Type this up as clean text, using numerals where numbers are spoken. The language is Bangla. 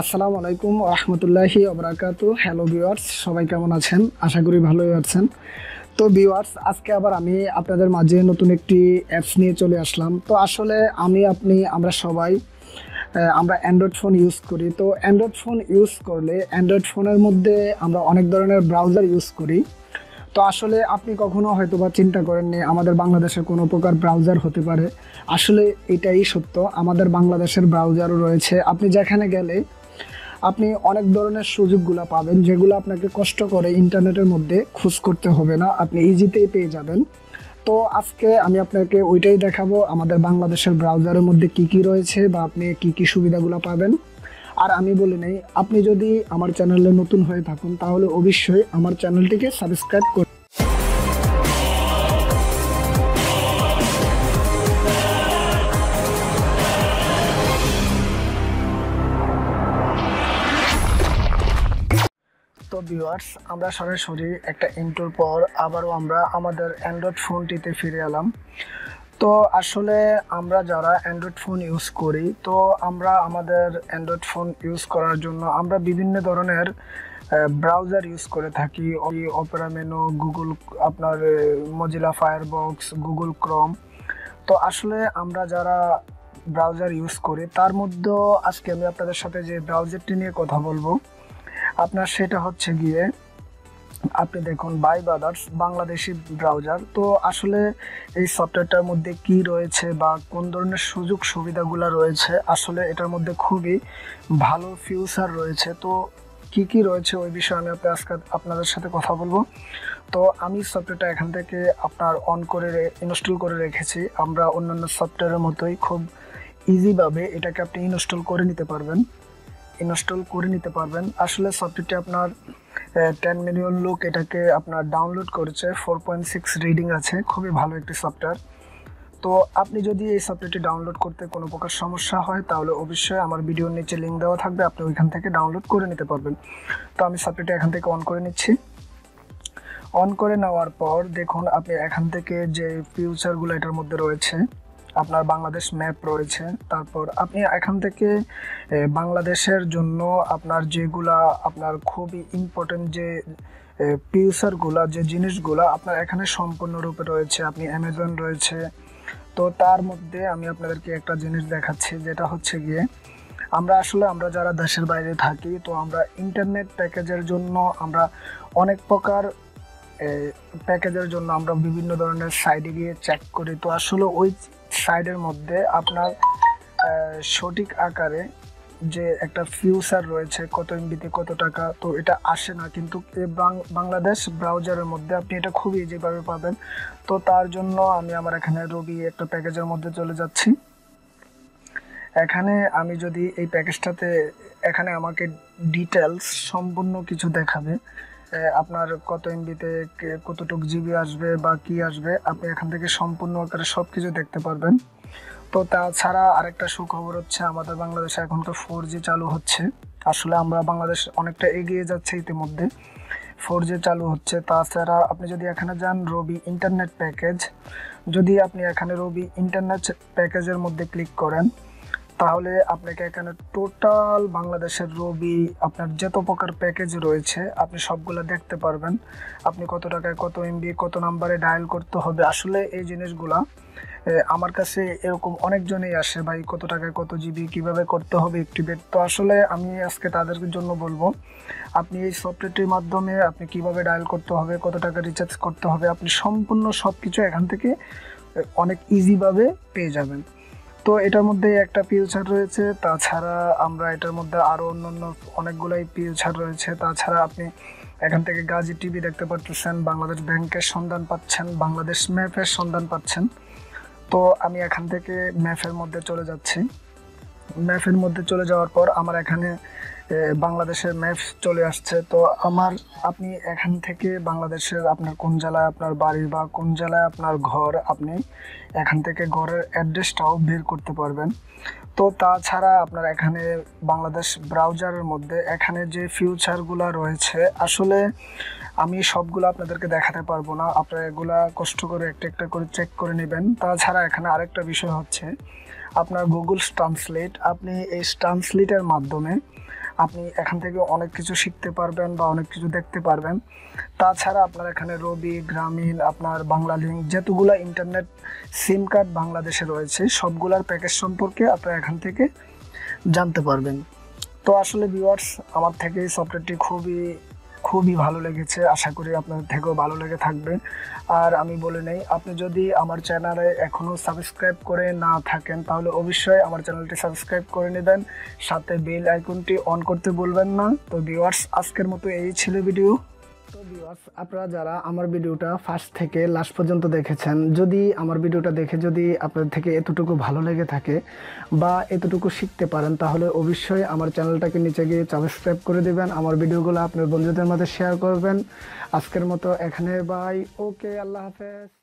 আসসালামু আলাইকুম রহমতুল্লাহি ওবরাকাতু। হ্যালো ভিউয়ার্স, সবাই কেমন আছেন? আশা করি ভালোই আছেন। তো ভিউয়ার্স, আজকে আবার আমি আপনাদের মাঝে নতুন একটি অ্যাপস নিয়ে চলে আসলাম। তো আসলে আমরা সবাই আমরা অ্যান্ড্রয়েড ফোন ইউজ করি। তো অ্যান্ড্রয়েড ফোন ইউজ করলে অ্যান্ড্রয়েড ফোনের মধ্যে আমরা অনেক ধরনের ব্রাউজার ইউজ করি। তো আসলে আপনি কখনো হয়তোবা চিন্তা করেননি আমাদের বাংলাদেশে কোনো প্রকার ব্রাউজার হতে পারে। আসলে এটাই সত্য, আমাদের বাংলাদেশের ব্রাউজারও রয়েছে। আপনি যেখানে গেলে আপনি অনেক ধরনের সুযোগগুলো পাবেন, যেগুলো আপনাকে কষ্ট করে ইন্টারনেটের মধ্যে খোঁজ করতে হবে না, আপনি ইজিতেই পেয়ে যাবেন। তো আজকে আমি আপনাকে ওইটাই দেখাবো, আমাদের বাংলাদেশের ব্রাউজারের মধ্যে কি কি রয়েছে বা আপনি কি কি সুবিধাগুলো পাবেন। আর আমি বলে নেই, আপনি যদি আমার চ্যানেলে নতুন হয়ে থাকুন তাহলে অবশ্যই আমার চ্যানেলটিকে সাবস্ক্রাইব করুন। তো ভিউয়ার্স, আমরা সরাসরি একটা ইন্ট্রোর পর আবারও আমরা আমাদের অ্যান্ড্রয়েড ফোনটিতে ফিরে এলাম। তো আসলে আমরা যারা অ্যান্ড্রয়েড ফোন ইউজ করি, তো আমরা আমাদের অ্যান্ড্রয়েড ফোন ইউজ করার জন্য আমরা বিভিন্ন ধরনের ব্রাউজার ইউজ করে থাকি। অপেরা মেনু, গুগল, আপনার মজিলা ফায়ারবক্স, গুগল ক্রোম। তো আসলে আমরা যারা ব্রাউজার ইউজ করি তার মধ্যে আজকে আমি আপনাদের সাথে যে ব্রাউজারটি নিয়ে কথা বলবো, আপনার সেটা হচ্ছে গিয়ে, আপনি দেখুন, বাই ব্রাদার্স বাংলাদেশি ব্রাউজার। তো আসলে এই সফটওয়্যারটার মধ্যে কি রয়েছে বা কোন ধরনের সুযোগ সুবিধাগুলো রয়েছে, আসলে এটার মধ্যে খুবই ভালো ফিউচার রয়েছে। তো কি কি রয়েছে ওই বিষয়ে আমি আজকে আপনাদের সাথে কথা বলবো। তো আমি সফটওয়্যারটা এখান থেকে আপনার অন করে ইনস্টল করে রেখেছি। আমরা অন্যান্য সফটওয়্যারের মতোই খুব ইজিভাবে এটাকে আপনি ইনস্টল করে নিতে পারবেন। আসলে সফটওয়্যারটি আপনার 10 মিলিয়ন লোক এটাকে আপনার ডাউনলোড করেছে, 4.6 রিডিং আছে, খুবই ভালো একটি সফটওয়্যার। তো আপনি যদি এই সফটওয়্যারটি ডাউনলোড করতে কোনো প্রকার সমস্যা হয় তাহলে অবশ্যই আমার ভিডিওর নিচে লিঙ্ক দেওয়া থাকবে, আপনি ওইখান থেকে ডাউনলোড করে নিতে পারবেন। তো আমি সফটওয়্যারটি এখান থেকে অন করে নিচ্ছি। অন করে নেওয়ার পর দেখুন, আপনি এখান থেকে যে ফিউচারগুলো এটার মধ্যে রয়েছে, আপনার বাংলাদেশ ম্যাপ রয়েছে। তারপর আপনি এখান থেকে বাংলাদেশের জন্য আপনার যেগুলা আপনার খুবই ইম্পর্টেন্ট যে ফিউচারগুলা, যে জিনিসগুলা আপনার এখানে সম্পূর্ণরূপে রয়েছে। আপনি অ্যামাজন রয়েছে। তো তার মধ্যে আমি আপনাদেরকে একটা জিনিস দেখাচ্ছি, যেটা হচ্ছে গিয়ে, আমরা যারা দেশের বাইরে থাকি, তো আমরা ইন্টারনেট প্যাকেজের জন্য আমরা অনেক প্রকার প্যাকেজের জন্য আমরা বিভিন্ন ধরনের সাইডে গিয়ে চেক করি। তো আসলে ওই সাইডের মধ্যে আপনার সঠিক আকারে যে একটা ফিউচার রয়েছে, কত এমবিতে কত টাকা, তো এটা আসে না। কিন্তু এই বাংলাদেশ ব্রাউজারের মধ্যে আপনি এটা খুবই ইজিভাবে পাবেন। তো তার জন্য আমি আমার এখানে রবি একটা প্যাকেজের মধ্যে চলে যাচ্ছি। এখানে আমি যদি এই প্যাকেজটাতে, এখানে আমাকে ডিটেলস সম্পূর্ণ কিছু দেখাবে, আপনার কত এমবিতে কতটুকু জিবি আসবে বা কি আসবে, আপনি এখান থেকে সম্পূর্ণ আকারে সব কিছু দেখতে পারবেন। তো তাছাড়া আরেকটা সুখবর হচ্ছে, আমাদের বাংলাদেশে এখন তো 4G চালু হচ্ছে। আসলে আমরা বাংলাদেশ অনেকটা এগিয়ে যাচ্ছে, ইতিমধ্যে 4G চালু হচ্ছে। তাছাড়া আপনি যদি এখানে যান রবি ইন্টারনেট প্যাকেজ, যদি আপনি এখানে রবি ইন্টারনেট প্যাকেজের মধ্যে ক্লিক করেন, তাহলে আপনাকে এখানে টোটাল বাংলাদেশের রবি আপনার যত প্রকার প্যাকেজ রয়েছে আপনি সবগুলো দেখতে পারবেন। আপনি কত টাকায় কত এমবি, কত নাম্বারে ডায়াল করতে হবে, আসলে এই জিনিসগুলা আমার কাছে এরকম অনেকজনেই আসে, ভাই কত টাকায় কত জিবি কিভাবে করতে হবে অ্যাক্টিভেট। তো আসলে আমি আজকে তাদের জন্য বলবো, আপনি এই সফটওয়্যারটির মাধ্যমে আপনি কিভাবে ডায়াল করতে হবে, কত টাকা রিচার্জ করতে হবে, আপনি সম্পূর্ণ সব কিছু এখান থেকে অনেক ইজিভাবে পেয়ে যাবেন। তো এটার মধ্যে একটা ফিউচার রয়েছে। তাছাড়া আমরা এটার মধ্যে আরও অন্যান্য অনেকগুলাই ফিউচার রয়েছে। তাছাড়া আপনি এখান থেকে গাজী টিভি দেখতে পাচ্ছেন, বাংলাদেশ ব্যাংকের সন্ধান পাচ্ছেন, বাংলাদেশ ম্যাপের সন্ধান পাচ্ছেন। তো আমি এখান থেকে ম্যাপের মধ্যে চলে যাচ্ছি। ম্যাপের মধ্যে চলে যাওয়ার পর আমার এখানে বাংলাদেশের ম্যাপ চলে আসছে। তো আপনি এখান থেকে বাংলাদেশের আপনার কোন জেলায় আপনার বাড়ি বা কোন জেলায় আপনার ঘর, আপনি এখান থেকে ঘরের অ্যাড্রেসটাও বের করতে পারবেন। তো তাছাড়া আপনার এখানে বাংলাদেশ ব্রাউজারের মধ্যে এখানে যে ফিউচারগুলো রয়েছে, আসলে আমি সবগুলো আপনাদেরকে দেখাতে পারবো না, আপনারা এগুলা কষ্ট করে একটা একটা করে চেক করে নেবেন। তাছাড়া এখানে আরেকটা বিষয় হচ্ছে আপনার গুগল ট্রান্সলেট। আপনি এই ট্রান্সলেটের মাধ্যমে আপনি এখান থেকে অনেক কিছু শিখতে পারবেন বা অনেক কিছু দেখতে পারবেন। তাছাড়া আপনার এখানে রবি, গ্রামীণ, আপনার বাংলালিংক যতগুলো ইন্টারনেট সিম কার্ড বাংলাদেশে রয়েছে সবগুলার প্যাকেজ সম্পর্কে আপনারা এখান থেকে জানতে পারবেন। তো আসলে ভিউয়ার্স, আমার থেকে এই সফটওয়্যারটি খুবই ভালো লেগেছে, আশা করি আপনাদের থেকেও ভালো লেগে থাকবে। আর আমি বলে নেই, আপনি যদি আমার চ্যানেলে এখনও সাবস্ক্রাইব করে না থাকেন তাহলে অবশ্যই আমার চ্যানেলটি সাবস্ক্রাইব করে নেবেন, সাথে বেল আইকনটি অন করতে ভুলবেন না। তো ভিউয়ার্স, আজকের মতো এই ছিল ভিডিও। তো ভিউয়ার্স, আপনারা যারা আমার ভিডিওটা ফার্স্ট থেকে লাস্ট পর্যন্ত দেখেছেন, যদি আমার ভিডিওটা দেখে যদি আপনাদের থেকে এতটুকু ভালো লেগে থাকে বা এতটুকু শিখতে পারেন তাহলে অবশ্যই আমার চ্যানেলটাকে নিচে গিয়ে সাবস্ক্রাইব করে দেবেন, আমার ভিডিওগুলো আপনার বন্ধুদের মধ্যে শেয়ার করবেন। আজকের মতো এখানে বাই, ওকে, আল্লাহ হাফেজ।